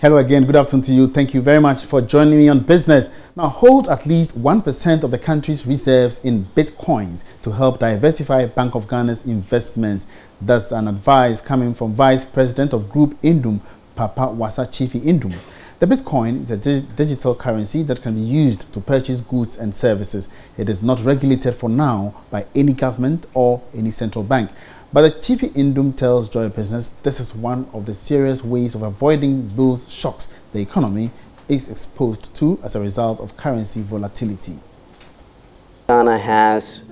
Hello again, good afternoon to you. Thank you very much for joining me on Business. Now, hold at least 1% of the country's reserves in BitCoins to help diversify Bank of Ghana's investments. That's an advice coming from Vice President of Group Nduom, Papa Wasa Chifi Nduom. The Bitcoin is a digital currency that can be used to purchase goods and services. It is not regulated for now by any government or any central bank. But the Chifi Nduom tells Joy Business this is one of the serious ways of avoiding those shocks the economy is exposed to as a result of currency volatility. Ghana has,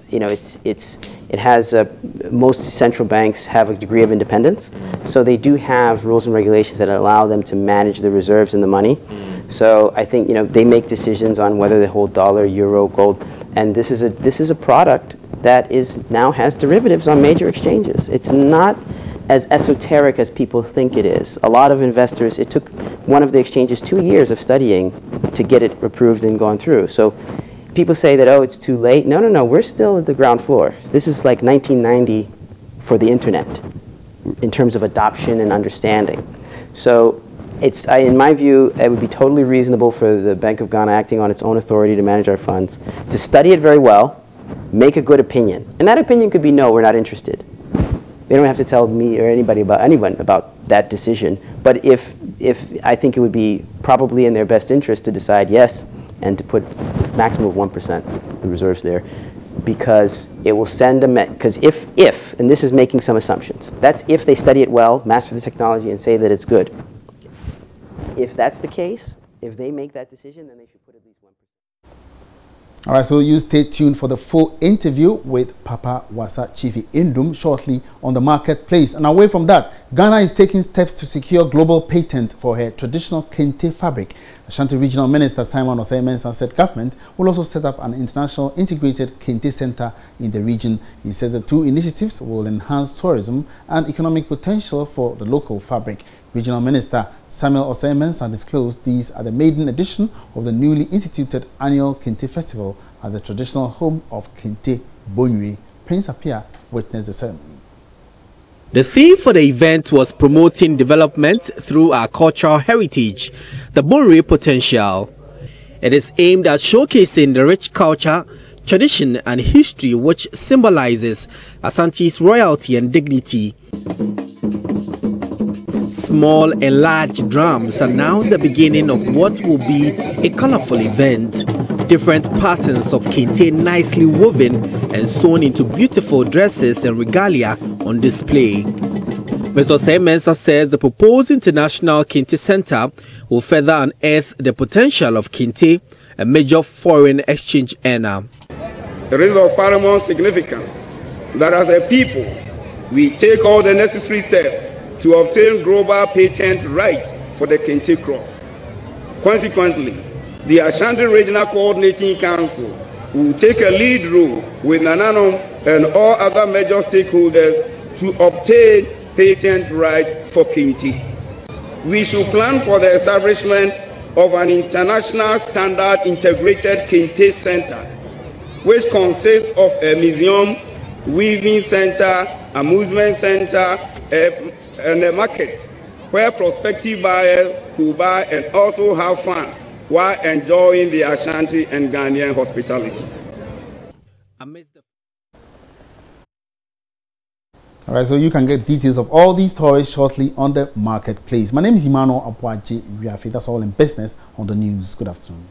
most central banks have a degree of independence, so they do have rules and regulations that allow them to manage the reserves and the money. So I think they make decisions on whether they hold dollar, euro, gold, and this is a product that now has derivatives on major exchanges. It's not as esoteric as people think it is. A lot of investors, it took one of the exchanges 2 years of studying to get it approved and gone through. So people say that, oh, it's too late. No, we're still at the ground floor. This is like 1990 for the internet in terms of adoption and understanding. So in my view, it would be totally reasonable for the Bank of Ghana, acting on its own authority to manage our funds, to study it very well, make a good opinion. And that opinion could be, no, we're not interested. They don't have to tell me or anyone about that decision. But if I think it would be probably in their best interest to decide yes, and to put maximum of 1% the reserves there, because it will send a because if, and this is making some assumptions, that's if they study it well, master the technology, and say that it's good. If that's the case, if they make that decision, then they should put at least 1%. All right, so you stay tuned for the full interview with Papa Wasa Chifi Nduom shortly on the marketplace. And away from that, Ghana is taking steps to secure global patent for her traditional kente fabric. Ashanti Regional Minister Simon Osei-Mensah said government will also set up an international integrated kente center in the region. He says the two initiatives will enhance tourism and economic potential for the local fabric. Regional Minister Samuel Osei-Mensah disclosed these at the maiden edition of the newly instituted annual Kente Festival at the traditional home of Kente, Bonyui. Prince Apia witnessed the ceremony. The theme for the event was promoting development through our cultural heritage, the Bonyui potential. It is aimed at showcasing the rich culture, tradition and history which symbolizes Ashanti's royalty and dignity. Small and large drums announce the beginning of what will be a colorful event. Different patterns of kente nicely woven and sewn into beautiful dresses and regalia on display. Mr. Osei-Mensah says the proposed International Kente Center will further unearth the potential of kente, a major foreign exchange earner. It is of paramount significance that as a people, we take all the necessary steps to obtain global patent rights for the kente crop. Consequently, the Ashanti Regional Coordinating Council will take a lead role with Nananom and all other major stakeholders to obtain patent rights for kente. We should plan for the establishment of an international standard integrated kente center, which consists of a museum, weaving center, amusement center, and a market where prospective buyers could buy and also have fun while enjoying the Ashanti and Ghanaian hospitality. All right, so you can get details of all these stories shortly on the marketplace. My name is Emmanuel Abuaji Wiafi. That's all in business on the news. Good afternoon.